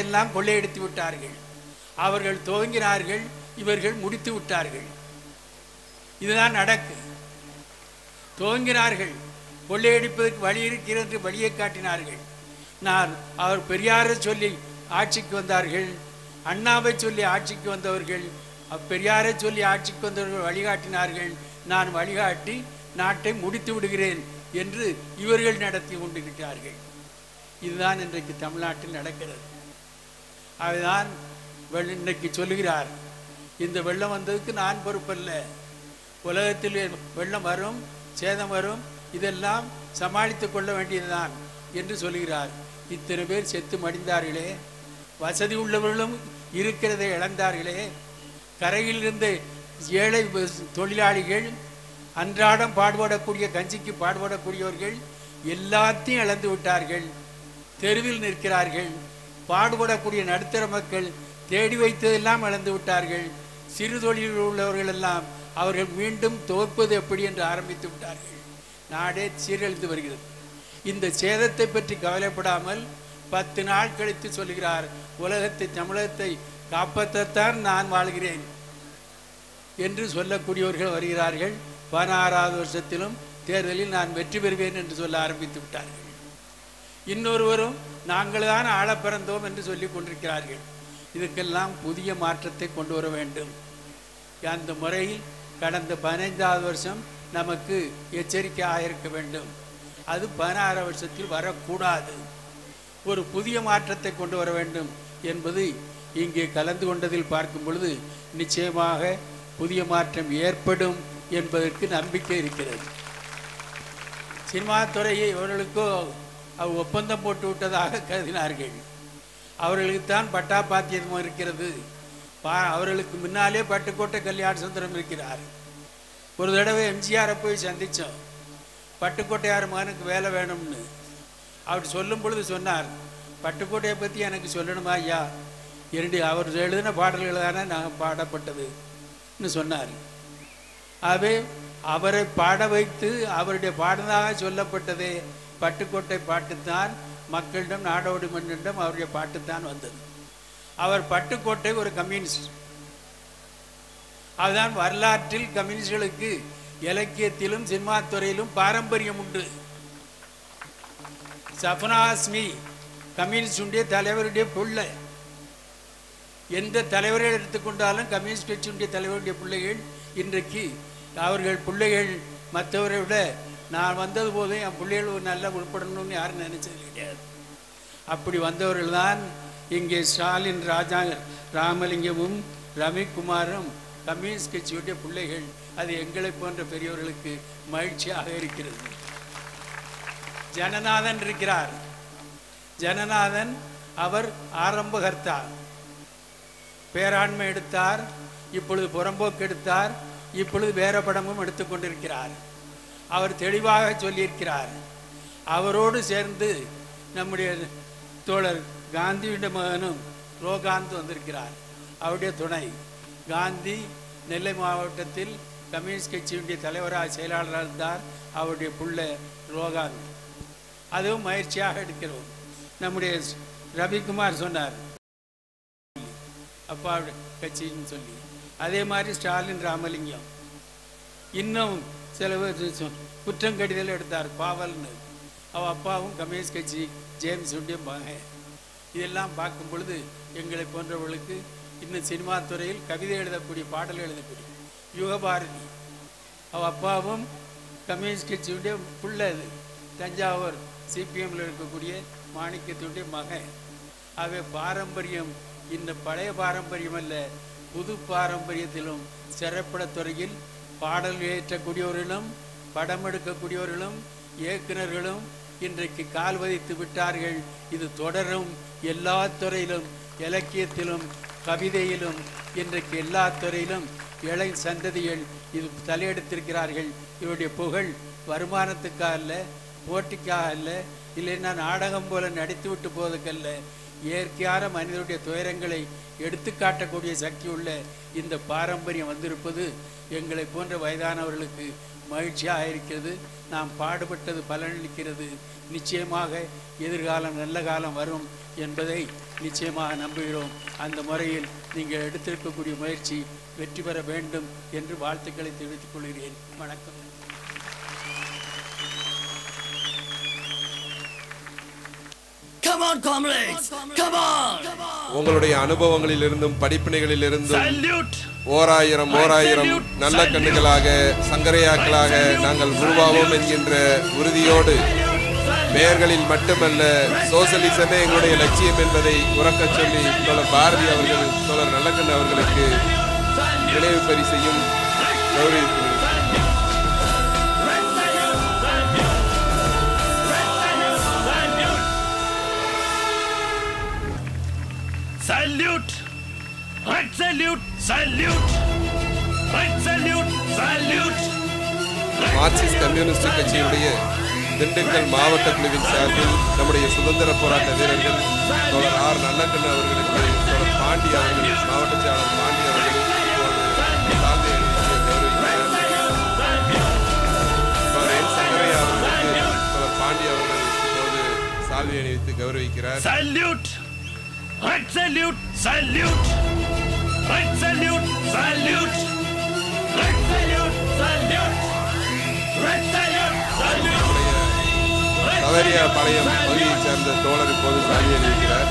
எல்லாம் கொள்ளையடித்து விட்டார்கள். அவர்கள் துவங்கினார்கள், இவர்கள் முடித்து விட்டார்கள். இதுதான் நடக்கு. துவங்கினார்கள், கொள்ளையடிப்பதற்கு வழி இருக்கிறது என்று வழியை காட்டினார்கள். அவர் பெரியாரை சொல்லி ஆட்சிக்கு வந்தார்கள், அண்ணாவை சொல்லி ஆட்சிக்கு வந்தவர்கள், பெரியாரை சொல்லி ஆட்சிக்கு வந்தவர்கள் வழிகாட்டினார்கள். நான் வழிகாட்டி நாட்டை முடித்து விடுகிறேன் என்று இவர்கள் நடத்தி கொண்டிருக்கிறார்கள். இதுதான் இன்றைக்கு தமிழ்நாட்டில் நடக்கிறது. அதுதான் இன்றைக்கு சொல்லுகிறார், இந்த வெள்ளம் வந்ததுக்கு நான் பொறுப்பல்ல, உலகத்தில் வெள்ளம் வரும், சேதம் வரும், இதெல்லாம் சமாளித்து கொள்ள வேண்டியதுதான் என்று சொல்லுகிறார். இத்தனை பேர் செத்து மடிந்தார்களே, வசதி உள்ளவர்களும் இருக்கிறதை இழந்தார்களே, கரையில் இருந்த ஏழை தொழிலாளிகள், அன்றாடம் பாடுபடக்கூடிய கஞ்சிக்கு பாடுபடக்கூடியவர்கள் எல்லாத்தையும் இழந்து விட்டார்கள், தெருவில் நிற்கிறார்கள். பாடுபடக்கூடிய நடுத்தர மக்கள் தேடி வைத்ததெல்லாம் இழந்து விட்டார்கள். சிறு தொழில் உள்ளவர்கள் எல்லாம் அவர்கள் மீண்டும் துவப்பது எப்படி என்று ஆரம்பித்து விட்டார்கள். நாடே சீரழிந்து வருகிறது. இந்த சேதத்தை பற்றி கவலைப்படாமல் 10 நாள் கழித்து சொல்கிறார், உலகத்தை தமிழகத்தை காப்பாற்றத்தான் நான் வாழ்கிறேன் என்று சொல்லக்கூடியவர்கள் வருகிறார்கள். 16வது வருஷத்திலும் தேர்தலில் நான் வெற்றி பெறுவேன் என்று சொல்ல ஆரம்பித்து விட்டார்கள். இன்னொருவரும் நாங்கள் தான் ஆள பிறந்தோம் என்று சொல்லி கொண்டிருக்கிறார்கள். இதுக்கெல்லாம் புதிய மாற்றத்தை கொண்டு வர வேண்டும். அந்த முறையில் கடந்த 15வது வருஷம் நமக்கு எச்சரிக்கையாக இருக்க வேண்டும். அது 16 வருஷத்தில் வரக்கூடாது. ஒரு புதிய மாற்றத்தை கொண்டு வர வேண்டும் என்பது இங்கே கலந்து கொண்டதில் பார்க்கும் பொழுது நிச்சயமாக புதிய மாற்றம் ஏற்படும் என்பதற்கு நம்பிக்கை இருக்கிறது. சினிமா துறையை இவர்களுக்கோ ஒப்பந்தம் போட்டு விட்டதாக கருதினார்கள். அவர்களுக்குத்தான் பட்டா பாத்தியம் இருக்கிறது. அவர்களுக்கு முன்னாலே பட்டுக்கோட்டை கல்யாண சுந்தரம் இருக்கிறார். ஒரு தடவை எம்ஜிஆரை போய் சந்தித்தோம், பட்டுக்கோட்டையார் மகனுக்கு வேலை வேணும்னு. அவர் சொல்லும் பொழுது சொன்னார், பட்டுக்கோட்டையை பற்றி எனக்கு சொல்லணுமா ஐயா, அவர் எழுதின பாடல்கள் தானே நான் பாடப்பட்டதுன்னு சொன்னார். ஆகவே அவரை பாட வைத்து அவருடைய பாடலாக சொல்லப்பட்டதே பட்டுக்கோட்டை பாட்டுத்தான். மக்களிடம் நாடோடி மண்ணிடம் அவருடைய பாட்டுத்தான் வந்தது. அவர் பட்டுக்கோட்டை ஒரு கம்யூனிஸ்ட். அதுதான் வரலாற்றில் கம்யூனிஸ்டுகளுக்கு இலக்கியத்திலும் சினிமா துறையிலும் பாரம்பரியம் உண்டு. சஃப்னா ஹஸ்மி கம்யூனிஸ்டுடைய தலைவருடைய பிள்ளை. எந்த தலைவரை எடுத்துக்கொண்டாலும் கம்யூனிஸ்ட் கட்சியுடைய தலைவருடைய பிள்ளைகள் இன்றைக்கு அவர்கள் பிள்ளைகள் மற்றவரை விட நான் வந்தது போதும் என் பிள்ளைகள் நல்லா உட்படணும்னு யாரும் நினைச்சது கிடையாது. அப்படி வந்தவர்கள் தான் இங்கே ஸ்டாலின், ராமலிங்கமும் ரவிக்குமாரும் கம்யூனிஸ்ட் கட்சியுடைய பிள்ளைகள். அது எங்களை போன்ற பெரியவர்களுக்கு மகிழ்ச்சியாக இருக்கிறது. ஜனநாதன் இருக்கிறார். ஜனநாதன் அவர் ஆரம்பகர்த்தா. பேராண்மை எடுத்தார், இப்பொழுது புறம்போக்கு எடுத்தார், இப்பொழுது வேற படமும் எடுத்துக்கொண்டிருக்கிறார். அவர் தெளிவாக சொல்லியிருக்கிறார். அவரோடு சேர்ந்து நம்முடைய தோழர் காந்தியுடைய மகனும் ரோகாந்த் வந்திருக்கிறார். அவருடைய துணை காந்தி நெல்லை மாவட்டத்தில் கம்யூனிஸ்ட் கட்சியுடைய தலைவராக செயலாளராக இருந்தார். அவருடைய பிள்ளை ரோகாந்த். அதுவும் மகிழ்ச்சியாக எடுக்கிறோம். நம்முடைய ரவிக்குமார் சொன்னார் அப்பா கட்சின்னு சொல்லி. அதே மாதிரி ஸ்டாலின், ராமலிங்கம். இன்னும் சில குற்றங்கடிதல் எடுத்தார் பாவல்னு. அவள் அப்பாவும் கம்யூனிஸ்ட் கட்சி ஜேம்ஸுடைய மகன். இதெல்லாம் பார்க்கும் பொழுது எங்களை போன்றவர்களுக்கு இன்னும் சினிமா துறையில் கவிதை எழுதக்கூடிய, பாடல் எழுதக்கூடிய யுகபாரதி, அவள் அப்பாவும் கம்யூனிஸ்ட் கட்சியுடைய பிள்ளை. அது தஞ்சாவூர் சிபிஎம்மில் இருக்கக்கூடிய மாணிக்கத்துடைய மகன். அவை பாரம்பரியம் இந்த பழைய பாரம்பரியம் அல்ல, புது பாரம்பரியத்திலும் திரைப்படத்துறையில் பாடல் ஏற்றக்கூடியவர்களும் படம் எடுக்கக்கூடியவர்களும் இயக்குநர்களும் இன்றைக்கு கால் பதித்து விட்டார்கள். இது தொடரும். எல்லா துறையிலும், இலக்கியத்திலும் கவிதையிலும் இன்றைக்கு எல்லா துறையிலும் இளை சந்ததிகள் இது தலையெடுத்திருக்கிறார்கள். இவருடைய புகழ் வருமானத்துக்காக அல்ல, போட்டிக்காக அல்ல, இல்லைன்னா நாடகம் போல நடித்து விட்டு போவதற்கல்ல. இயற்கையான மனிதனுடைய துயரங்களை எடுத்து காட்டக்கூடிய சக்தி உள்ள இந்த பாரம்பரியம் வந்திருப்பது எங்களை போன்ற வயதானவர்களுக்கு மகிழ்ச்சியாக இருக்கிறது. நாம் பாடுபட்டது பலனளிக்கிறது. நிச்சயமாக எதிர்காலம் நல்ல காலம் வரும் என்பதை நிச்சயமாக நம்புகிறோம். அந்த முறையில் நீங்கள் எடுத்திருக்கக்கூடிய முயற்சி வெற்றி பெற வேண்டும் என்று வாழ்த்துக்களை தெரிவித்துக் கொள்கிறேன். வணக்கம். உங்களுடைய அனுபவங்களிலிருந்தும் படிப்பினைகளிலிருந்தும் ஓராயிரம் நல்ல கண்ணுகளாக சங்கரையாக்களாக நாங்கள் உருவாவோம் என்கின்ற உறுதியோடு பெயர்களில் மட்டுமல்ல சோசலிசமே எங்களுடைய லட்சியம் என்பதை உறக்கச் சொல்லி தோழர் பாரதி அவர்கள் தோழர் நல்லக்கண்ணு அவர்களுக்கு நினைவு பரிசையும் கௌரவிக்கிறேன். Salute! Right salute! Salute! Right salute! Salute! Marxist communist கட்சியினுடைய திண்டுக்கல் மாவட்ட குழுவின் சார்பில் நம்முடைய சுதந்திர போராட்ட வீரர்கள் தோழர் ஆர் நல்லக்கண்ணு அவர்களுக்கு தோழர் பாண்டி அவர்கள் மாவட்ட செயலாளர் பாண்டி அவர்கள் சால்வை அணிவித்து கௌரவிக்கிறார். தோழர் என் சங்கரையா அவர்களுக்கு தோழர் பாண்டி அவர்கள் இப்போது சால்வை அணிவித்து கௌரவிக்கிறார். Salute! Right salute! Salute! Right salute! Salute! Right salute! Salute! Right salute! Salute! சவரியா பாளையம் பகுதியைச் சேர்ந்த தோழர் இப்போது சால்வை அணிவிக்கிறார்.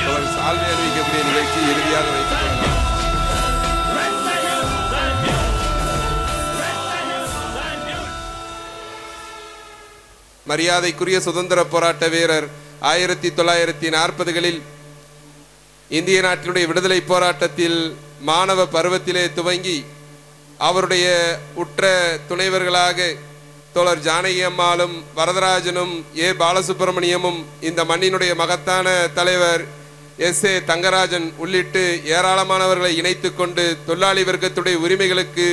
தோழர் சால்வை அணிவிக்கக்கூடிய நிகழ்ச்சி இறுதியாக வைத்துக் கொள்ளலாம். மரியாதைக்குரிய சுதந்திர போராட்ட வீரர் 1940களில் இந்திய நாட்டினுடைய விடுதலை போராட்டத்தில் மாணவ பருவத்திலே துவங்கி அவருடைய உற்ற துணைவர்களாக தோழர் ஜானகி அம்மாளும் வரதராஜனும் ஏ பாலசுப்பிரமணியமும் இந்த மண்ணினுடைய மகத்தான தலைவர் எஸ்.ஏ. தங்கராஜன் உள்ளிட்டு ஏராளமானவர்களை இணைத்து கொண்டு தொழிலாளி வர்க்கத்துடைய உரிமைகளுக்கு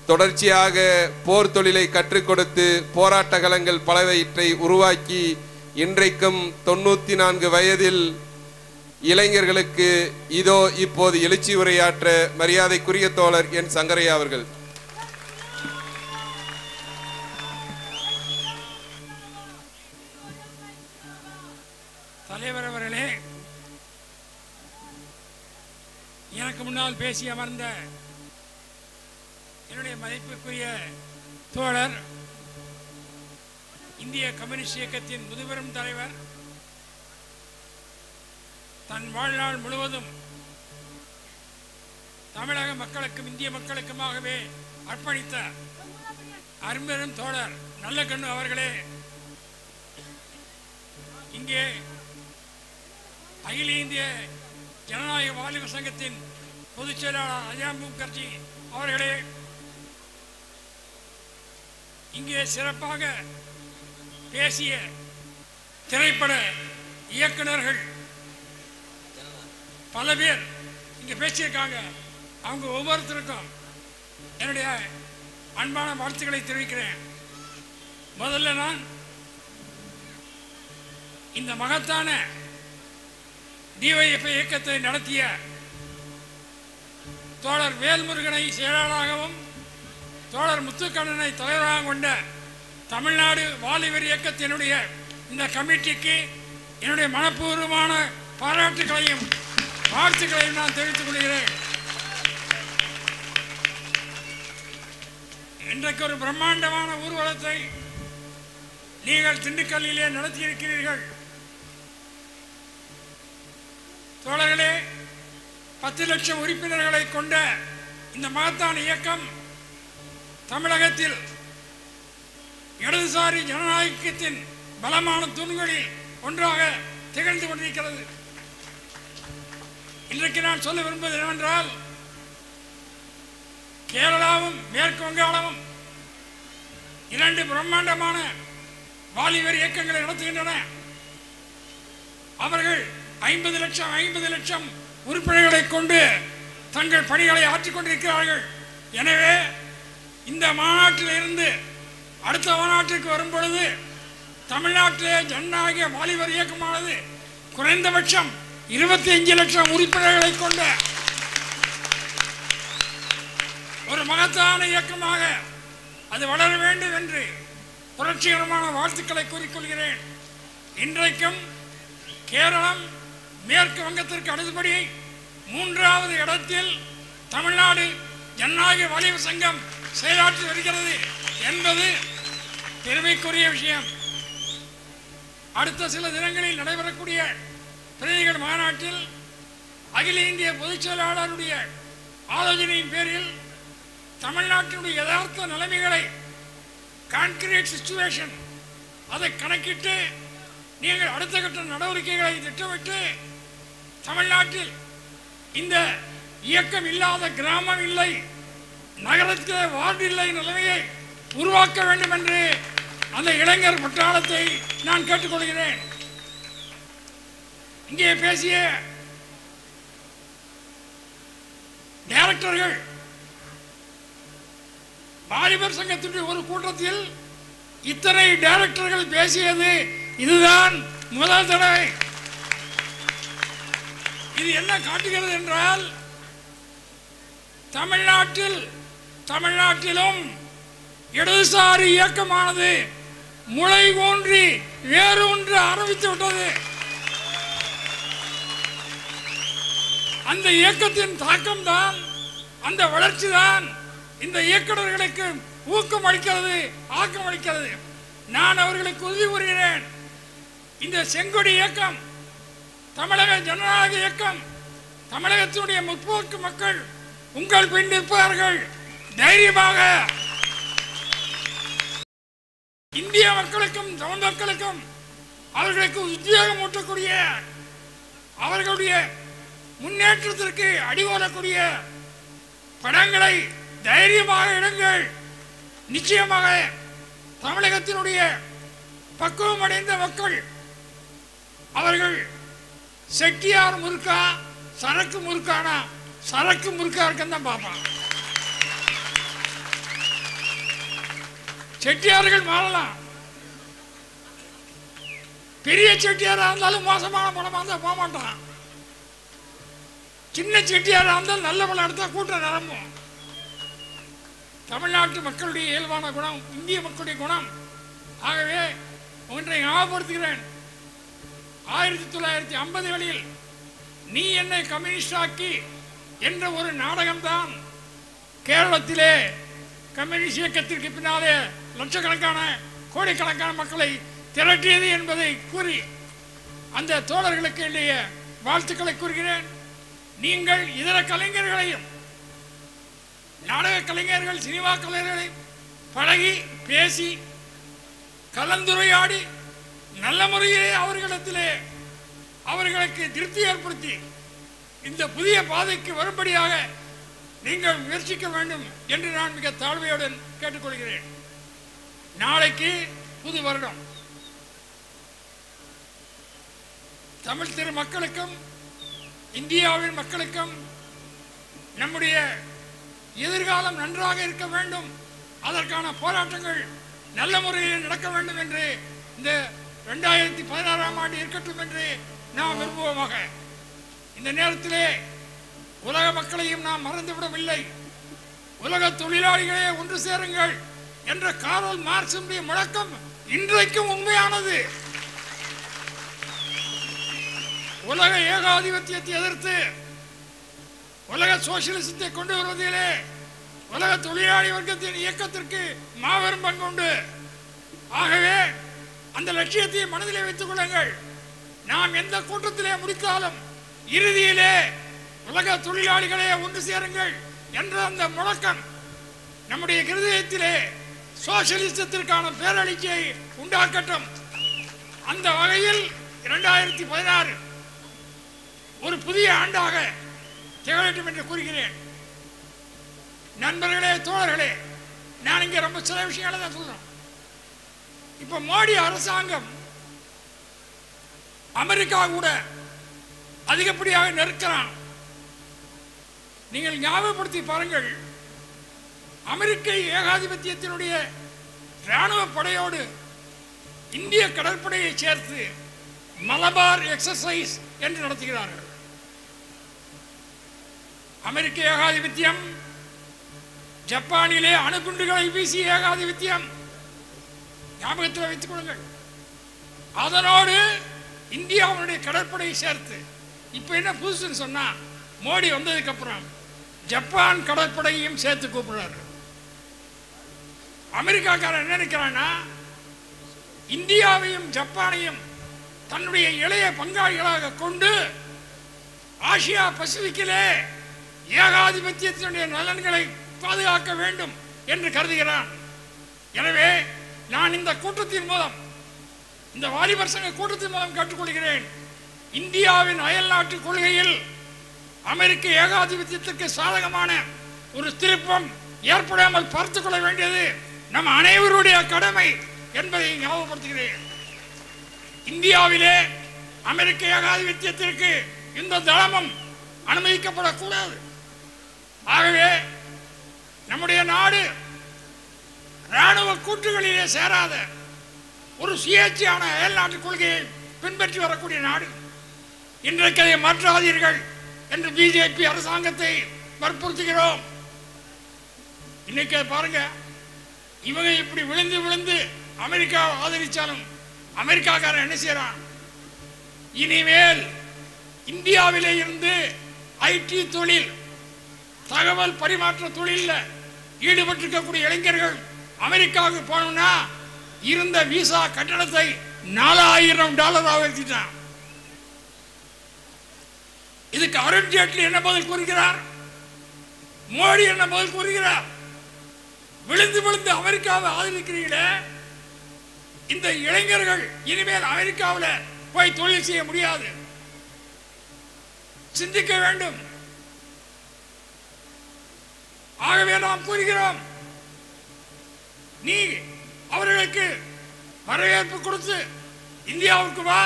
தொடர்ச்சியாக போர் தொழிலை கற்றுக் கொடுத்து போராட்ட களங்கள் பலவற்றை உருவாக்கி இன்றைக்கும் 94 வயதில் இளைஞர்களுக்கு இதோ இப்போது எழுச்சி உரையாற்ற மரியாதைக்குரிய தோழர் என் சங்கரையா அவர்கள். தலைவர் அவர்களே, எனக்கு முன்னால் பேசி அமர்ந்த என்னுடைய மதிப்புக்குரிய தோழர் இந்திய கம்யூனிஸ்ட் இயக்கத்தின் முதுபெரும் தலைவர், தன் வாழ்நாள் முழுவதும் தமிழக மக்களுக்கும் இந்திய மக்களுக்குமாகவே அர்ப்பணித்த அரும்பெரும் தோழர் நல்லக்கண்ணு அவர்களே, இங்கே அகில இந்திய ஜனநாயக வாலிபர் சங்கத்தின் பொதுச் செயலாளர் அஜாம் முகர்ஜி அவர்களே, இங்கே சிறப்பாக பேசிய திரைப்பட இயக்குநர்கள் பல பேர் இங்கே பேசியிருக்காங்க. அவங்க ஒவ்வொருத்தருக்கும் என்னுடைய அன்பான வாழ்த்துக்களை தெரிவிக்கிறேன். முதல்ல நான் இந்த மகத்தான டிஒய்எஃப் இயக்கத்தை நடத்திய தோழர் வேல்முருகனை செயலாளராகவும் தோழர் முத்துக்கண்ணனை தலைவராக கொண்ட தமிழ்நாடு வாலிபர் இயக்கத்தினுடைய இந்த கமிட்டிக்கு என்னுடைய மனப்பூர்வமான பாராட்டுகளையும் வாழ்த்துக்களையும் நான் தெரிவித்துக் கொள்கிறேன். இன்றைக்கு ஒரு பிரம்மாண்டமான ஊர்வலத்தை நீங்கள் திண்டுக்கல்லிலே நடத்தியிருக்கிறீர்கள். தோழர்களே, 10 லட்சம் உறுப்பினர்களை கொண்ட இந்த மகத்தான இயக்கம் தமிழகத்தில் இடதுசாரி ஜனநாயகத்தின் பலமான தூண்களில் ஒன்றாக திகழ்ந்து கொண்டிருக்கிறது. இன்றைக்கு நான் சொல்ல விரும்புவது என்னவென்றால், கேரளாவும் மேற்கு வங்காளமும் 2 பிரம்மாண்டமான வாலிபர் இயக்கங்களை நடத்துகின்றன. அவர்கள் 50 லட்சம் உறுப்பினர்களை கொண்டு தங்கள் பணிகளை ஆற்றிக் கொண்டிருக்கிறார்கள். எனவே இந்த மாநாட்டில் இருந்து அடுத்த மாநாட்டிற்கு வரும் பொழுது தமிழ்நாட்டிலே ஜனநாயக வாலிபர் இயக்கமானது குறைந்தபட்சம் 25 லட்சம் உறுப்பினர்களை கொண்ட ஒரு மகத்தான இயக்கமாக அது வளர வேண்டும் என்று புரட்சிகரமான வாழ்த்துக்களை கூறிக்கொள்கிறேன். இன்றைக்கும் கேரளம் மேற்கு வங்கத்திற்கு அடுத்தபடி 3வது இடத்தில் தமிழ்நாடு ஜனநாயக வாலிபர் சங்கம் செயலாற்றி வருகிறது என்பது பெருமைக்குரிய விஷயம். அடுத்த சில தினங்களில் நடைபெறக்கூடிய பிரதிநிதிகள் மாநாட்டில் அகில இந்திய பொதுச் செயலாளருடைய ஆலோசனையின் பேரில் தமிழ்நாட்டினுடைய யதார்த்த நிலைமைகளை, கான்கிரீட் சிச்சுவேஷன், அதை கணக்கிட்டு நீங்கள் அடுத்த கட்ட நடவடிக்கைகளை திட்டமிட்டு தமிழ்நாட்டில் இந்த இயக்கம் இல்லாத கிராமம் இல்லை, நகரத்தில் வார்டு இல்லை நிலைமையை உருவாக்க வேண்டும் என்று அந்த இளைஞர் பட்டாளத்தை நான் கேட்டுக்கொள்கிறேன். இங்கே பேசிய டைரக்டர்கள் வாலிபர் சங்கத்தினுடைய ஒரு கூட்டத்தில் இத்தனை டைரக்டர்கள் பேசியது இதுதான் முதல் தடவை. இது என்ன காட்டுகிறது என்றால், தமிழ்நாட்டிலும் இடதுசாரி இயக்கமானது முளை ஊன்றி வேறு ஒன்று ஆரம்பித்து விட்டது. அந்த இயக்கத்தின் தாக்கம்தான், அந்த வளர்ச்சி தான் இந்த இயக்குநர்களுக்கு ஊக்கம் அளிக்கிறது, ஆக்கம் அளிக்கிறது. நான் அவர்களுக்கு உறுதி கூறுகிறேன், இந்த செங்கொடி இயக்கம், தமிழக ஜனநாயக இயக்கம், தமிழகத்தினுடைய முற்போக்கு மக்கள் உங்கள் பின் நிற்பார்கள். தைரியமாக இந்திய மக்களுக்கும் தமிழ் மக்களுக்கும் அவர்களுக்கு உத்வேகம் ஊட்டக்கூடிய, அவர்களுடைய முன்னேற்றத்திற்கு அடிகோலக்கூடிய படங்களை தைரியமாக இடுங்கள். நிச்சயமாக தமிழகத்தினுடைய பக்குவம் அடைந்த மக்கள் அவர்கள் செட்டியார் முறுக்கா சரக்கு முறுக்கானா, சரக்கு முறுக்கா இருக்குன்னு தான் பார்ப்பான். செட்டியார்கள் மாறலாம், பெரிய செட்டியாரா இருந்தாலும் மோசமான பணமா இருந்தால் போக மாட்டான். சின்ன செட்டியாரா இருந்தாலும் நல்ல பணம் எடுத்தா கூட்டம் நிரம்பும். தமிழ்நாட்டு மக்களுடைய இயல்பான குணம், இந்திய மக்களுடைய குணம். ஆகவே ஒன்றை ஞாபகப்படுத்துகிறேன், 1950களில் நீ என்னை கம்யூனிஸ்ட் ஆக்கி என்ற ஒரு நாடகம்தான் கேரளத்திலே கம்யூனிஸ்ட் இயக்கத்திற்கு பின்னாலே லட்சக்கணக்கான கோடிக்கணக்கான மக்களை திரட்டியது என்பதை கூறி அந்த தோழர்களுக்கு என்னுடைய வாழ்த்துக்களை கூறுகிறேன். நீங்கள் இதர கலைஞர்களையும், நாடக கலைஞர்கள், சினிமா கலைஞர்களையும் பழகி பேசி கலந்துரையாடி நல்ல முறையிலே அவர்களிடத்திலே அவர்களுக்கு திருப்தி ஏற்படுத்தி இந்த புதிய பாதைக்கு வரும்படியாக நீங்கள் முயற்சிக்க வேண்டும் என்று நான் மிக தாழ்மையுடன் கேட்டுக்கொள்கிறேன். நாளைக்கு புது வருடம். தமிழ் திரு மக்களுக்கும் இந்தியாவின் மக்களுக்கும் நம்முடைய எதிர்காலம் நன்றாக இருக்க வேண்டும், அதற்கான போராட்டங்கள் நல்ல முறையில் நடக்க வேண்டும் என்று இந்த 2016ஆம் ஆண்டு இருக்கட்டும் என்று நாம் விரும்புவோமாக. இந்த நேரத்திலே உலக மக்களையும் நாம் மறந்துவிடவில்லை. உலக தொழிலாளிகளே ஒன்று சேருங்கள் என்ற கார்ல் மார்க்ஸுடைய முழக்கம் இன்றைக்கும் உண்மையானது. உலக ஏகாதிபத்தியத்தை எதிர்த்து உலக சோசியலிசத்தை கொண்டு வருவதிலே உலக தொழிலாளி வர்க்கத்தின் இயக்கத்திற்கு மாபெரும் பங்கு உண்டு. ஆகவே அந்த லட்சியத்தை மனதிலே வைத்துக் கொள்ளுங்கள். நாம் எந்த கூட்டத்திலே முடித்தாலும் இறுதியிலே உலக தொழிலாளிகளே ஒன்று சேருங்கள் என்ற அந்த முழக்கம் நம்முடைய இருதயத்திலே சோசியலிசத்திற்கான பேரழிச்சியை உண்டாக்கட்டும். அந்த வகையில் 2016 ஒரு புதிய ஆண்டாக திகழட்டும் என்று கூறுகிறேன். நண்பர்களே, தோழர்களே, நான் இங்கே ரொம்ப சில விஷயங்களை தான் சொல்றேன். இப்ப மோடி அரசாங்கம் அமெரிக்கா கூட அதிகப்படியாக நெருக்கிறான். நீங்கள் ஞாபகப்படுத்தி பாருங்கள், அமெரிக்க ஏகாதிபத்தியத்தினுடைய இராணுவ படையோடு இந்திய கடற்படையை சேர்த்து மலபார் எக்ஸசைஸ் என்று நடத்துகிறார்கள். அமெரிக்க ஏகாதிபத்தியம், ஜப்பானிலே அணுகுண்டுகளை வீசிய ஏகாதிபத்தியம் ஞாபகத்தில் வைத்துக் கொள்ளுங்கள். அதனோடு இந்தியாவுடைய கடற்படையை சேர்த்து இப்போ என்ன புதுசுன்னு சொன்னா, மோடி வந்ததுக்கு அப்புறம் ஜப்பான் கடற்படையையும் சேர்த்து கூப்பிடுறாரு. அமெரிக்காக்காரன் என்ன நினைக்கிறான்னா, இந்தியாவையும் ஜப்பானையும் தன்னுடைய இளைய பங்காளிகளாக கொண்டு ஆசியா பசிபிக்கிலே ஏகாதிபத்தியத்தினுடைய நலன்களை பாதுகாக்க வேண்டும் என்று கருதுகிறான். எனவே நான் இந்த கூட்டத்தின் மூலம், இந்த வாலிபர் சங்க கூட்டத்தின் மூலம் கேட்டுக்கொள்கிறேன், இந்தியாவின் அயல் நாட்டு கொள்கையில் அமெரிக்க ஏகாதிபத்தியத்திற்கு சாதகமான ஒரு திருப்பம் ஏற்படாமல் பார்த்துக் கொள்ள வேண்டியது நம் அனைவருடைய கடமை என்பதை ஞாபகப்படுத்துகிறேன். இந்தியாவிலே அமெரிக்க ஏகாதிபத்தியத்திற்கு இந்த தளமும் அனுமதிக்கப்படக்கூடாது. ஆகவே நம்முடைய நாடு இராணுவ கூட்டுகளிலே சேராத ஒரு சுயேட்சையான அயல் நாட்டு கொள்கையை பின்பற்றி வரக்கூடிய நாடு. இன்றைக்கு அதை மாற்றாதீர்கள் என்று பிஜேபி அரசாங்கத்தை வற்புறுத்துகிறோம். இன்னைக்கு பாருங்க, இவங்க இப்படி விழுந்து விழுந்து அமெரிக்காவை ஆதரிச்சாலும் அமெரிக்காக்காரன் என்ன செய்யறான்? இனிமேல் இந்தியாவிலே இருந்து ஐடி தொழில், தகவல் பரிமாற்ற தொழிலில் ஈடுபட்டிருக்கக்கூடிய இளைஞர்கள் அமெரிக்காவுக்கு போனோம்னா இருந்த விசா கட்டணத்தை $4000 உயர்த்திட்டான். இதுக்கு அருண் ஜேட்லி என்ன பதில் கூறுகிறார்? மோடி என்ன பதில் கூறுகிறார்? விழுந்து விழுந்து அமெரிக்காவை ஆதரிக்கிறீங்களே, இந்த இளைஞர்கள் இனிமேல் அமெரிக்காவில் போய் தொழில் செய்ய முடியாது. சிந்திக்க வேண்டும். ஆகவே நாம் கூறுகிறோம், நீ அவர்களுக்கு வரவேற்பு கொடுத்து இந்தியாவுக்கு வா,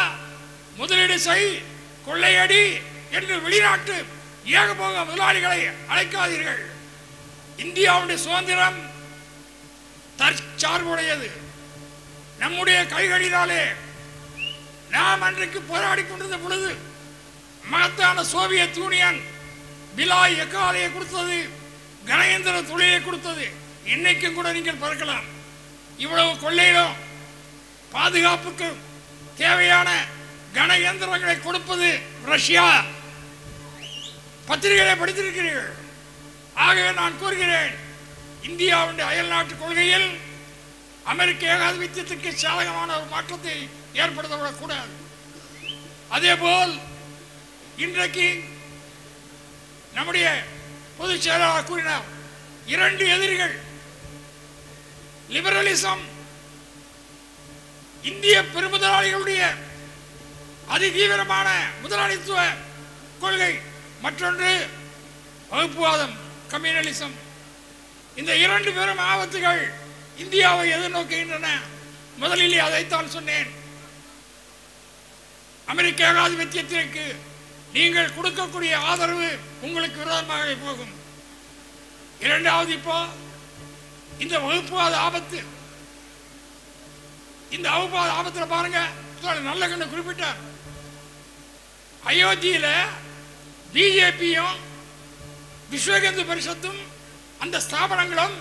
முதலீடு செய், கொள்ளையடி என்று வெளிநாட்டு ஏகபோக முதலாளிகளை அழைக்காதீர்கள். இந்தியாவுடைய சுதந்திரம் தற்சார்புடையது. நம்முடைய கைகளினாலே நாம் அன்றைக்கு போராடி கொண்டிருந்த பொழுது மகத்தான சோவியத் யூனியன் பிலாய் எக்காலையை கொடுத்தது, கணேந்திர தொழிலை கொடுத்தது. இன்னைக்கும் கூட நீங்கள் பார்க்கலாம், இவ்வளவு கொள்ளையிலும் பாதுகாப்புக்கு தேவையான கன இயந்திரங்களை கொடுப்பது ரஷ்யா. பத்திரிகைகளை படித்திருக்கிறீர்கள். ஆகவே நான் கூறுகிறேன், இந்தியாவுடைய அயல் நாட்டு கொள்கையில் அமெரிக்க ஏகாதிபத்தியத்திற்கு சாதகமான ஒரு மாற்றத்தை ஏற்படுத்தக்கூடாது. அதேபோல் இன்றைக்கு நம்முடைய பொதுச் செயலாளர் கூறினார், 2 எதிரிகள், லிபரலிசம், இந்திய பெருமுதலாளிகளுடைய அதிதீவிரமான முதலாளித்துவ கொள்கை, மற்றொன்று வகுப்புவாதம், கம்யூனலிசம். இந்த 2 பெரும் ஆபத்துகள் இந்தியாவை எதிர்நோக்குகின்றன. முதலிலே அதைத்தான் சொன்னேன். அமெரிக்க ஏகாதிபத்தியத்திற்கு நீங்கள் கொடுக்கக்கூடிய ஆதரவு உங்களுக்கு விரோதமாக போகும். இரண்டாவது, இப்போ இந்த வகுப்புவாத ஆபத்து, இந்த வகுப்புவாத ஆபத்தில் பாருங்க, நல்ல கண்ணு குறிப்பிட்டார். அயோத்தியில பிஜேபியும் விஸ்வ பரிஷத்தும் அந்த ஸ்தாபனங்களும்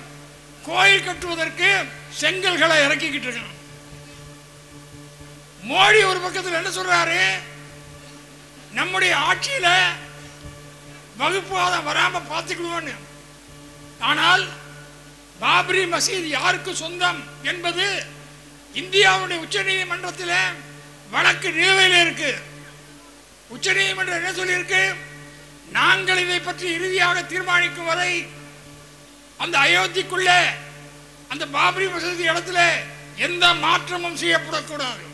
கோயில் கட்டுவதற்கு செங்கல்களை இறக்கிக்கிட்டு இருக்காங்க. மோடி ஒரு பக்கத்தில் என்ன சொல்றாரு? நம்முடைய ஆட்சியில வகுப்புவாதம் வராம பார்த்துக்கிடுவோன்னு. ஆனால் பாபரி மசீத் யாருக்கு சொந்தம் என்பது இந்தியாவுடைய உச்ச நீதிமன்றத்தில் வழக்கு நிலுவையில் இருக்கு. உச்ச நீதிமன்றம் என்ன சொல்லியிருக்கு? நாங்கள் இதை பற்றி இறுதியாக தீர்மானிக்கும் வரை அந்த அயோத்திக்குள்ளே அந்த பாபரி மசூதி இடத்துல எந்த மாற்றமும் செய்யப்படக்கூடாது.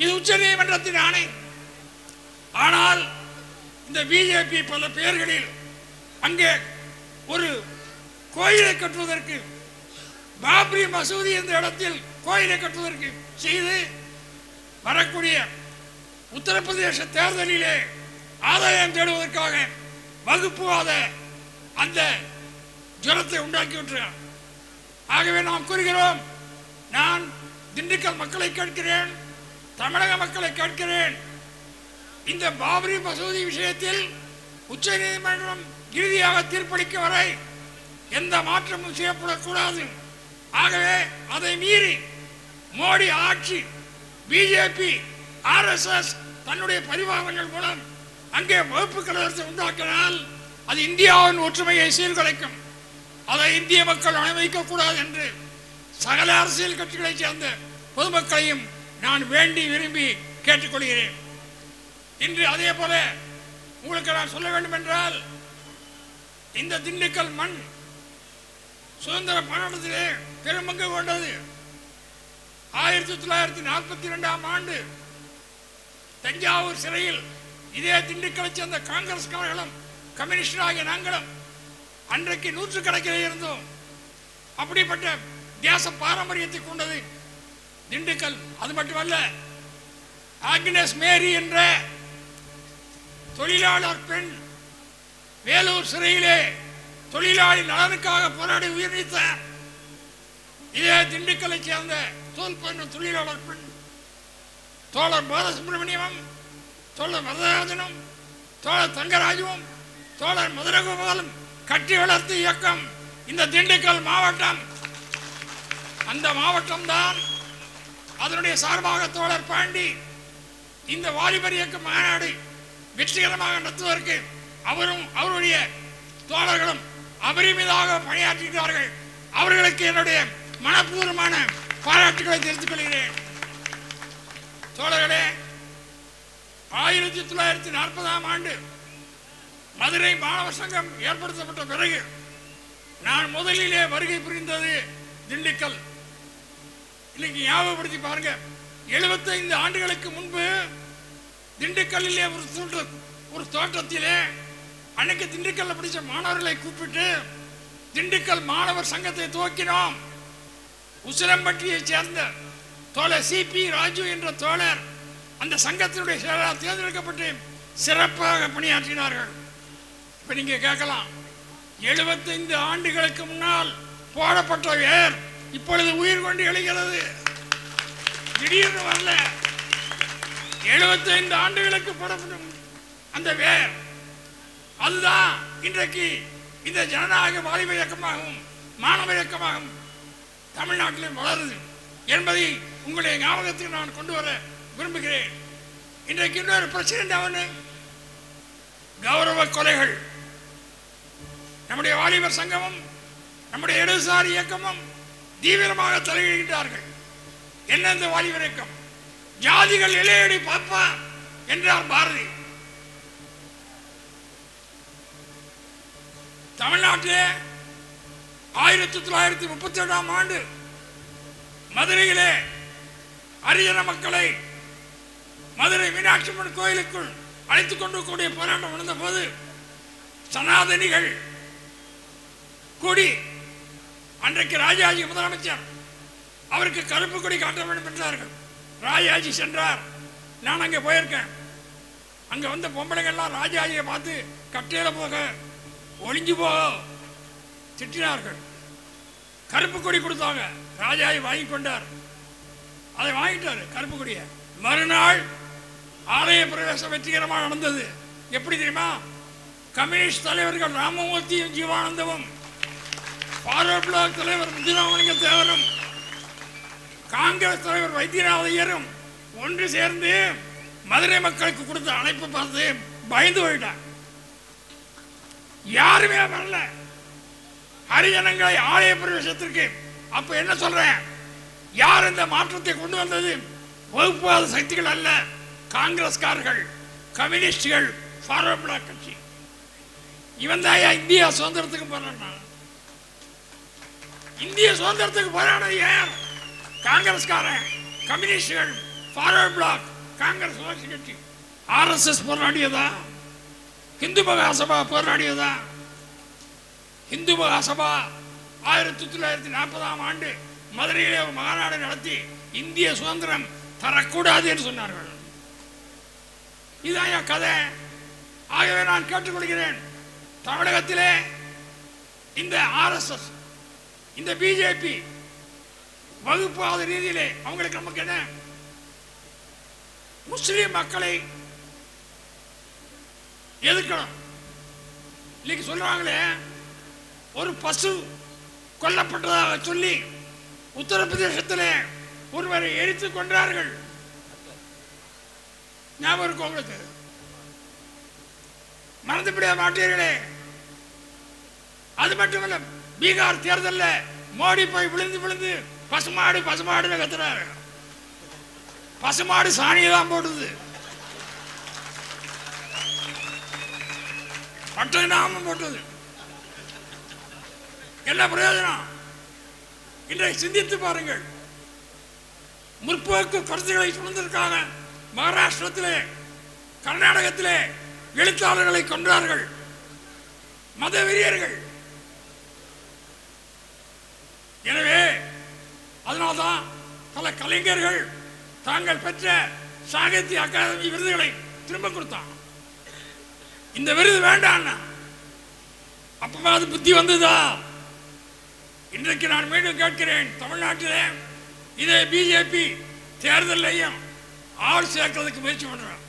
இது உச்ச நீதிமன்றத்தின் ஆணை. ஆனால் இந்த பிஜேபி பல பெயர்களில் அங்கே ஒரு கோயிலை கட்டுவதற்கு, பாபரி மசூதி என்ற இடத்தில் கோயிலை கட்டுவதற்கு செய்து வரக்கூடிய உத்தரப்பிரதேச தேர்தலிலே ஆதாயம் தேடுவதற்காக வகுப்புவாத அந்த ஜுரத்தை உண்டாக்கி விட்டுறான். ஆகவே நாம் கூறுகிறோம், நான் திண்டுக்கல் மக்களை கேட்கிறேன், தமிழக மக்களை கேட்கிறேன், இந்த பாபரி மசூதி விஷயத்தில் உச்ச நீதிமன்றம் இறுதியாக தீர்ப்பளிக்க வரை எந்த மாற்றமும் செய்யப்படக்கூடாது. ஆகவே அதை மீறி மோடி ஆட்சி, பிஜேபி, RSS தன்னுடைய பரிவாரங்கள் மூலம் அங்கே வகுப்பு கலவரத்தை உண்டாக்கினால் அது இந்தியாவின் ஒற்றுமையை சீர்குலைக்கும். அதை இந்திய மக்கள் அனுமதிக்க கூடாது என்று சகல அரசியல் கட்சிகளைச் சேர்ந்த பொதுமக்களையும் நான் வேண்டி விரும்பி கேட்டுக்கொள்கிறேன். இன்று அதே போல உங்களுக்கு நான் சொல்ல வேண்டும் என்றால், இந்த திண்டுக்கல் மண் சுதந்திர போராட்டத்திலே பெரும்பங்கு கொண்டது. 1942ஆம் ஆண்டு தஞ்சாவூர் சிறையில் இதே திண்டுக்கலை சேர்ந்த காங்கிரஸ்காரர்களும் கம்யூனிஸ்டராகிய நாங்களும் அன்றைக்கு நூற்றுக்கணக்கில் இருந்தோம். அப்படிப்பட்ட தேச பாரம்பரியத்தை கொண்டது திண்டுக்கல். அது மட்டுமல்ல, ஆக்னஸ் மேரி என்ற தொழிலாளர் பெண் வேலூர் சிறையிலே தொழிலாளி நலனுக்காக போராடி உயிர் நீத்தார். இதே திண்டுக்கலை சேர்ந்த தொழிலாளர் பெண் தோழர் பாலசுப்ரமணியமும், தோழர் வரதராஜனும், தோழர் தங்கராஜும், தோழர் மதுரகோபாலும் கட்டி வளர்த்து இயக்கம் இந்த திண்டுக்கல் மாவட்டம். அந்த மாவட்டம் தான் அதனுடைய சார்பாக தோழர் பாண்டி இந்த வாலிபர் இயக்க மாநாடு வெற்றிகரமாக நடத்துவதற்கு அவரும் அவருடைய தோழர்களும் அபரிமிதமாக பணியாற்றுகிறார்கள். அவர்களுக்கு என்னுடைய மனப்பூர்வமான பாராட்டுகளை தெரிவித்துக் கொள்கிறேன். தோழர்களே, 1940ஆம் ஆண்டு மதுரை மாணவர் சங்கம் ஏற்படுத்தப்பட்ட பிறகு நான் முதலிலே வருகை புரிந்தது திண்டுக்கல். இன்னைக்கு ஞாபகப்படுத்தி பாருங்க, 75 ஆண்டுகளுக்கு முன்பு திண்டுக்கல்லிலே ஒரு தோட்டத்திலே அன்னைக்கு திண்டுக்கல்ல படித்த மாணவர்களை கூப்பிட்டு திண்டுக்கல் மாணவர் சங்கத்தை துவக்கினோம். உசிலம்பட்டியை சேர்ந்த தோழர் சிபி ராஜு என்ற தோழர் அந்த சங்கத்தினுடைய செயலாளர் தேர்ந்தெடுக்கப்பட்டு சிறப்பாக பணியாற்றினார்கள். இப்ப நீங்க கேட்கலாம், 75 ஆண்டுகளுக்கு முன்னால் போடப்பட்ட வேர் இப்பொழுது உயிர் கொண்டு எழுகிறது. திடீர்னு வரல, 75 ஆண்டுகளுக்கு போடப்படும் அந்த வேர் அதுதான் இன்றைக்கு இந்த ஜனநாயக வாலிப இயக்கமாகவும் மாணவ இயக்கமாகவும் தமிழ்நாட்டில் வளருது என்பதை உங்களுடைய ஞாபகத்துக்கு நான் கொண்டு வர விரும்புகிறேன். இன்றைக்கு இன்னொரு பிரச்சனை அவனு கௌரவ கொலைகள். நம்முடைய வாலிபர் சங்கமும் நம்முடைய இடதுசாரி இயக்கமும் தீவிரமாக தலையிடுகின்றார்கள். என்ன இந்த வாலிபர் இயக்கம்? ஜாதிகள் இலையடி பாப்பா என்றார் பாரதி. தமிழ்நாட்டிலே 1937ஆம் ஆண்டு மதுரையிலே ஹரிஜன மக்களை மதுரை மீனாட்சி அம்மன் கோயிலுக்குள் அழைத்துக் கொண்டு கூடிய போராட்டம் நடந்த போது சனாதனிகள் கூடி அன்றைக்கு ராஜாஜி முதலமைச்சர் அவருக்கு கருப்பு கொடி காட்ட வேண்டும் என்றார்கள். ராஜாஜி சென்றார். நான் அங்கே போயிருக்கேன். அங்க வந்த பொம்பளைகள்லாம் ராஜாஜியை பார்த்து கட்டையில போக ஒளிஞ்சு போக திட்டினார்கள். கருப்பு கொடி கொடுத்தாங்க. ராஜாஜி வாங்கி கொண்டார். அதை வாங்கிட்டாரு கருப்பு கொடிய. மறுநாள் ஆலய பிரவேசம் வெற்றிகரமாக நடந்தது. எப்படி தெரியுமா? கம்யூனிஸ்ட் தலைவர்கள் ராமமூர்த்தியும் ஜீவானந்தமும், ஃபார்வர்ட் பிளாக் தலைவர் முத்துராமலிங்க தேவரும், காங்கிரஸ் தலைவர் வைத்தியநாத ஐயரும் ஒன்று சேர்ந்து மதுரை மக்களுக்கு கொடுத்த அழைப்பு பார்த்து பயந்து போயிட்டார். யாருமே வரல ஹரிஜனங்களை ஆலய பிரவேசத்திற்கு. அப்ப என்ன சொல்றேன், யார் இந்த மாற்றத்தை கொண்டு வந்தது? வகுப்புவாத சக்திகள் அல்ல, காங்கிரஸ்காரர்கள், கம்யூனிஸ்டுகள், ஃபார்வர்ட் பிளாக் கட்சி. இவன் தாயா இந்தியா சுதந்திரத்துக்கு போராடினான். இந்திய சுதந்திரத்துக்கு போராடினது யார்? காங்கிரஸ்காரன், கம்யூனிஸ்டுகள், ஃபார்வர்ட் பிளாக், காங்கிரஸ் கட்சி. ஆர்எஸ்எஸ் போராடியதா? இந்து மகாசபா போராடியதா? இந்து மகாசபா 1940ஆம் ஆண்டு மதுரையிலே ஒரு மாநாடு நடத்தி இந்திய சுதந்திரம் தரக்கூடாது என்று சொன்னார்கள். இதான் கதை. ஆகவே நான் கேட்டுக்கொள்கிறேன், தமிழகத்திலே இந்த ஆர்எஸ்எஸ், இந்த பிஜேபி வகுப்பாத ரீதியிலே அவங்களுக்கு நமக்கு என்ன, முஸ்லிம் மக்களை எதிர்க்கணும். இன்னைக்கு சொல்றாங்களே, ஒரு பசு கொல்லப்பட்டதாக சொல்லி உத்தரப்பிரதேசத்திலே ஒருவரை எரித்துக் கொண்டார்கள். ஞாபகம் இருக்கும் உங்களுக்கு? மறந்துவிட மாட்டீர்களே. அது மட்டுமல்ல, பீகார் தேர்தலில் மோடி போய் விழுந்து விழுந்து பசுமாடு பசுமாடுன்னு கத்துறாரு. பசுமாடு சாணியை தான் போடுது, பட்டை நாமம் போட்டது. என்ன பிரயோஜனம்? இன்றைக்கு சிந்தித்து பாருங்கள். முற்போக்கு கருத்துக்களை சுமந்திருக்காங்க. மகாராஷ்டிரத்திலே, கர்நாடகத்திலே எழுத்தாளர்களை கொன்றார்கள் மத வெறியர்கள். எனவே அதனால்தான் பல கலைஞர்கள் தாங்கள் பெற்ற சாகித்ய அகாதமி விருதுகளை திரும்ப கொடுத்தான். இந்த விருது வேண்டாம். அப்பமா அது புத்தி வந்ததா? இன்றைக்கு நான் மீண்டும் கேட்கிறேன், தமிழ்நாட்டிலே இதே பிஜேபி தேர்தலையும் ஆள் சேர்க்கிறதுக்கு முயற்சி பண்றேன்.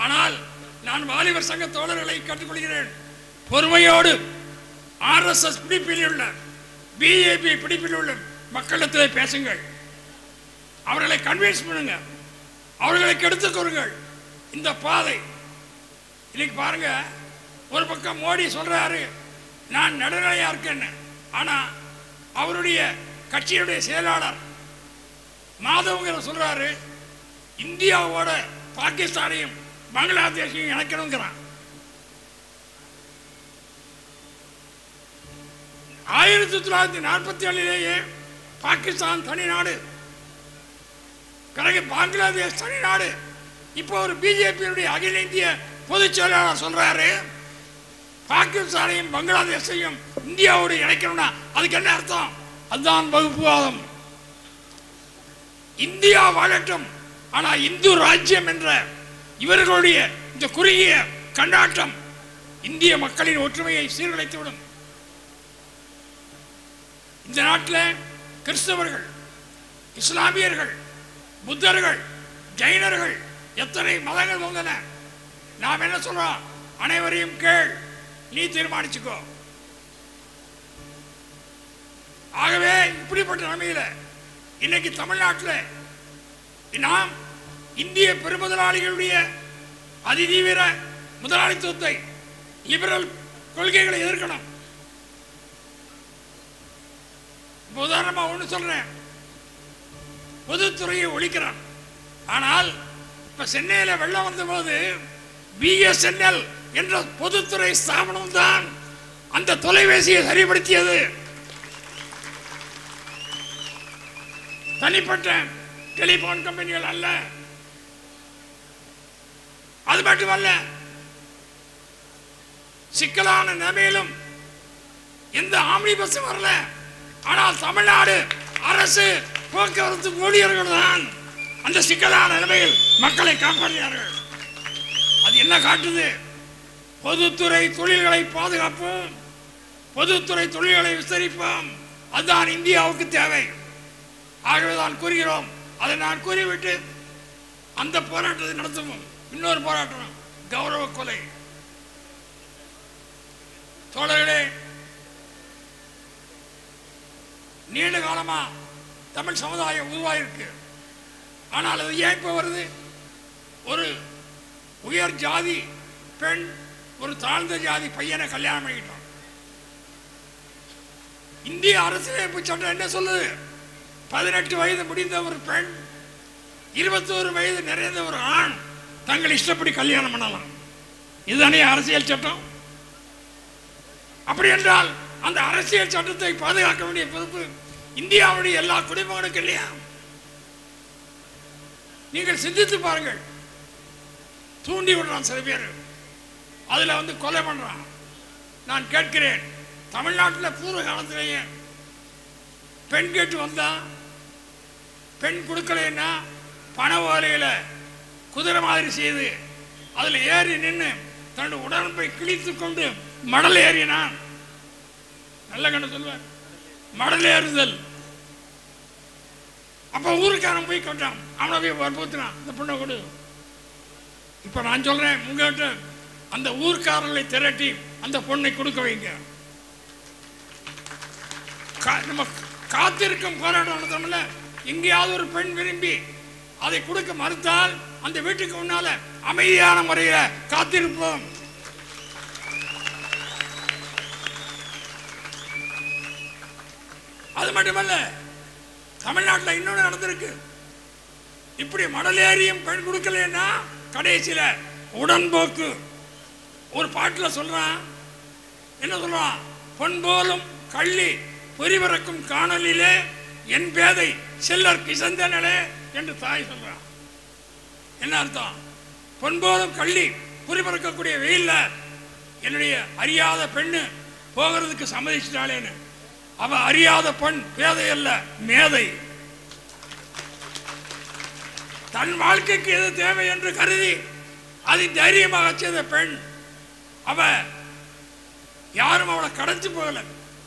ஆனால் நான் வாலிபர் சங்க தோழர்களை கேட்டுக்கொள்கிறேன், பொறுமையோடு RSS பிடிப்பில் உள்ள, பிஜேபி பிடிப்பில் உள்ள மக்களிடத்திலே பேசுங்கள். அவர்களை கன்வின்ஸ் பண்ணுங்க, அவர்களை கெடுத்துக் கொள்ளுங்கள். இந்த பாதை இன்னைக்கு பாருங்க, ஒரு பக்கம் மோடி சொல்றாரு நான் நடுநிலையா இருக்கேன்னு. ஆனா அவருடைய கட்சியுடைய செயலாளர் மாதவங்க சொல்றாரு இந்தியாவோட பாகிஸ்தானையும் பங்களாதேஷையும் இணைக்கணுங்கிறான். 1947 பாகிஸ்தான் தனி நாடு, பிறகு பங்களாதேஷ் தனி நாடு. இப்போ ஒரு பிஜேபியுடைய அகில இந்திய பொதுச் செயலாளர் சொல்றாரு பாகிஸ்தானையும் பங்களாதேஷையும் இந்தியாவோடு இணைக்கணும்னா அதுக்கு என்ன அர்த்தம்? அதுதான் வகுப்புவாதம். இந்தியா வாழட்டும், ஆனா இந்து ராஜ்யம் என்ற இவர்களுடைய இந்த குறுகிய கண்ணாட்டம் இந்திய மக்களின் ஒற்றுமையை சீர்குலைத்துவிடும். இந்த நாட்டில் கிறிஸ்தவர்கள், இஸ்லாமியர்கள், புத்தர்கள், ஜைனர்கள், எத்தனை மதங்கள் வந்தன. நாம் என்ன சொல்றோம்? அனைவரையும் கேள், நீ தீர்மானிச்சுக்கோ. ஆகவே இப்படிப்பட்ட நிலைமையில இன்னைக்கு தமிழ்நாட்டில் நாம் இந்திய பெருமுதலாளிகளுடைய அதிதீவிர முதலாளித்துவத்தை, லிபரல் கொள்கைகளை எதிர்க்கணும். உதாரணமா ஒண்ணு சொல்றேன், பொதுத்துறையை ஒழிக்கிறான். ஆனால் இப்ப சென்னையில வெள்ளம் வந்த போது BSNL என்ற பொதுத்துறை ஸ்தாபனம் தான் அந்த தொலைபேசியை சரிப்படுத்தியது. தனிப்பட்ட டெலிபோன் கம்பெனிகள் அல்ல. அது மட்டுமல்ல, சிக்கலான நிலைமையிலும் எந்த ஆம்னி பஸ் வரல. ஆனால் தமிழ்நாடு அரசு போக்குவரத்து ஊழியர்கள் தான் அந்த சிக்கலான நிலைமையில் மக்களை காப்பாற்றினார்கள். அது என்ன காட்டுது? பொதுத்துறை தொழில்களை பாதுகாப்போம், பொதுத்துறை தொழில்களை விஸ்தரிப்போம், அதுதான் இந்தியாவுக்கு தேவை. ஆகவேதான் கூறுகிறோம். அதை நான் கூறிவிட்டு அந்த போராட்டத்தை நடத்துவோம். இன்னொரு போராட்டம், கௌரவ கொலை. தோழர்களே, நீண்ட காலமா தமிழ் சமுதாயம் உருவாயிருக்கு. ஆனால் அது ஏன் இப்ப வருது? ஒரு உயர் ஜாதி பெண் ஒரு தாழ்ந்த ஜாதி பையனை கல்யாணம் பண்ணிக்கிட்டோம். இந்திய அரசியலமைப்பு சட்டம் என்ன சொல்லுது? 18 வயது முடிந்த ஒரு பெண், 21 வயது நிறைந்த ஒரு ஆண் தங்கள் இஷ்டப்படி கல்யாணம் பண்ணலாம். இதுதானே அரசியல் சட்டம்? அப்படி என்றால் அந்த அரசியல் சட்டத்தை பாதுகாக்க வேண்டிய பொறுப்பு இந்தியாவுடைய எல்லா குடிமகனுக்கு இல்லையா? நீங்கள் சிந்தித்து பாருங்கள். தூண்டி விடுறான் சில பேர், அதுல வந்து கொலை பண்றான். நான் கேட்கிறேன், தமிழ்நாட்டில் பூர்வ காலத்திலேயே பெண் கேட்டு வந்தா, பெண் கொடுக்கலைன்னா பண ஓலையில குதிரை மாதிரி செய்து அதுல ஏறி நின்று தன்னுடைய உடம்பை கிழித்து கொண்டு மடல் ஏறினான். நல்ல கண்டு சொல்வார், மடல் ஏறுதல். அப்ப ஊருக்காரன் போய் கொண்டான், அவனை போய் வற்புறுத்தினான், இந்த பொண்ணை கொடு. இப்ப நான் சொல்றேன், உங்ககிட்ட அந்த ஊர்க்காரர்களை திரட்டி அந்த பொண்ணை கொடுக்க வைங்க. நம்ம காத்திருக்கும் போராட்டம் நடத்தோம்ல, எங்கேயாவது ஒரு பெண் விரும்பி அதை கொடுக்க மறுத்தால் அந்த வீட்டுக்கு முன்னால அமைதியான முறையில் காத்திருப்போம். அது மட்டுமல்ல, தமிழ்நாட்டில் இன்னொன்று நடந்திருக்கு. இப்படி மடலேறியும் பெண் கொடுக்கலன்னா கடைசியில உடன்போக்கு. ஒரு பாட்டில் சொல்றான், என்ன சொல்றான்? பொன் போலும் கள்ளி பொறிபறக்கும் காணலிலே என் பேதை செல்லர் கிசந்தனே என்று தாய் சொல்றான். என்ன அர்த்தம்? பொன் போலும் கள்ளி பொறிபறக்கக்கூடிய வெயில்ல என்னுடைய அறியாத பெண்ணு போகிறதுக்கு சம்மதிச்சிட்டாளேன்னு. அவ அறியாத பெண், பேதை அல்ல, மேதை. தன் வாழ்க்கைக்கு எது தேவை என்று கருதி அதை தைரியமாக செய்த பெண். அவ யாரும் அவளை கடந்து போகல.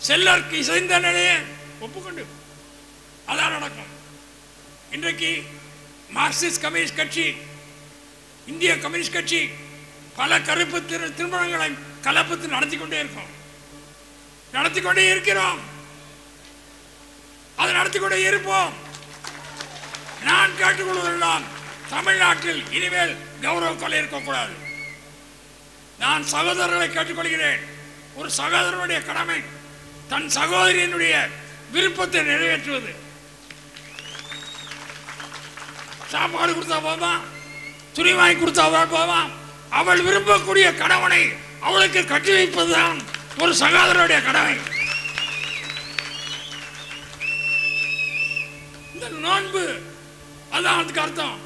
செல்லற்கு இசைந்தனே ஒப்புக்கொண்டு அதான் நடக்கும். இன்றைக்கு மார்க்சிஸ்ட் கம்யூனிஸ்ட் கட்சி, இந்திய கம்யூனிஸ்ட் கட்சி பல கருப்பு திருமணங்களை கலப்பத்து நடத்தி கொண்டே இருக்கிறோம். அதை நடத்தி கொண்டே இருப்போம். நான் கேட்டுக்கொள்வதெல்லாம் தமிழ்நாட்டில் இனிமேல் கௌரவ கொலை இருக்கக்கூடாது. நான் சகோதரர்களை கேட்டுக்கொள்கிறேன். ஒரு சகோதரனுடைய கடமை தன் சகோதரியினுடைய விருப்பத்தை நிறைவேற்றுவது. சாப்பாடு கொடுத்தா போமா, துணி வாங்கி கொடுத்தா போமா, அவள் விரும்பக்கூடிய கணவனை அவளுக்கு கட்டி வைப்பதுதான் ஒரு சகோதரனுடைய கடமை. இந்த நோன்பு அதான் அதுக்கு அர்த்தம்.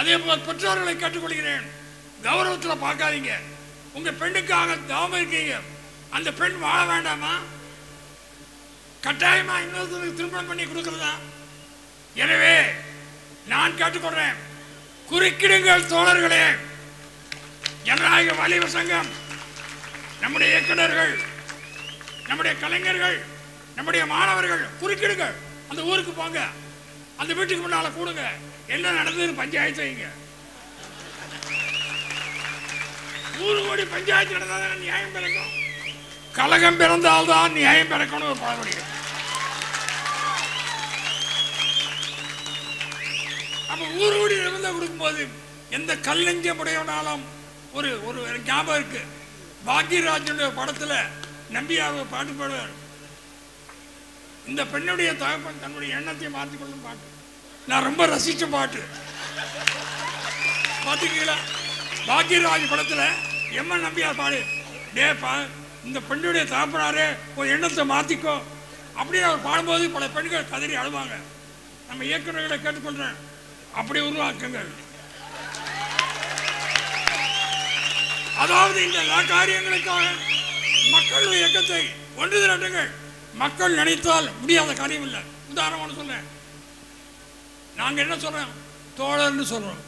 அதே போல் பெற்றோர்களை கேட்டுக்கொள்கிறேன், கௌரவத்தில் பார்க்காதீங்க. உங்க பெண்ணுக்காக தவம் இருக்கீங்க, அந்த பெண் வாழ வேண்டாமா? கட்டாயமா இன்னொருத்தருக்கு திருமணம் பண்ணி கொடுக்கிறதா? எனவே நான் கேட்டுக்கொள்றேன், குறுக்கிடுங்கள் தோழர்களே. ஜனநாயக வாலிப சங்கம், நம்முடைய இயக்குநர்கள், நம்முடைய கலைஞர்கள், நம்முடைய மாணவர்கள் குறுக்கிடுங்கள். அந்த ஊருக்கு போங்க, அந்த வீட்டுக்கு முன்னால கூடுங்க, என்ன நடந்ததுன்னு பஞ்சாயத்து வைங்க. ஊரு கோடி பஞ்சாயத்து நடந்தால் நியாயம் பிறக்கும். கலகம் பிறந்தால்தான் நியாயம் பிறக்கணும் ஒரு பழமொழி. அப்ப ஊரு கோடி நிபந்தனை கொடுக்கும்போது எந்த கல்லஞ்சம் உடையவனாலும் ஒரு ஒரு ஞாபகம் இருக்கு. பாக்யராஜனுடைய படத்துல நம்பியாவை பாட்டு பாடுவார். இந்த பெண்ணுடைய தகப்பன் தன்னுடைய எண்ணத்தை மாற்றிக்கொள்ளும் பாட்டு. நான் ரொம்ப ரசிச்ச பாட்டு. பாத்தீங்களா? பாக்யராஜ் படத்துல எம்என் நம்பியார் பாடு, டேப்பா இந்த பெண்ணுடைய தகப்பனாரே ஒரு எண்ணத்தை மாத்திக்கோ அப்படின்னு அவர் பாடும்போது பல பெண்கள் கதறி அழுவாங்க. நம்ம இயக்குநர்களை கேட்டுக்கொள்றேன், அப்படி உருவாக்குங்கள். அதாவது இந்த எல்லா காரியங்களுக்காக மக்கள் இயக்கத்தை ஒன்று திரட்டுங்கள். மக்கள் நினைத்தால் முடியாத காரியம் இல்லை. உதாரணம் சொல்றேன், நாங்க என்ன சொல்றோம்? தோழர்னு சொல்றோம்.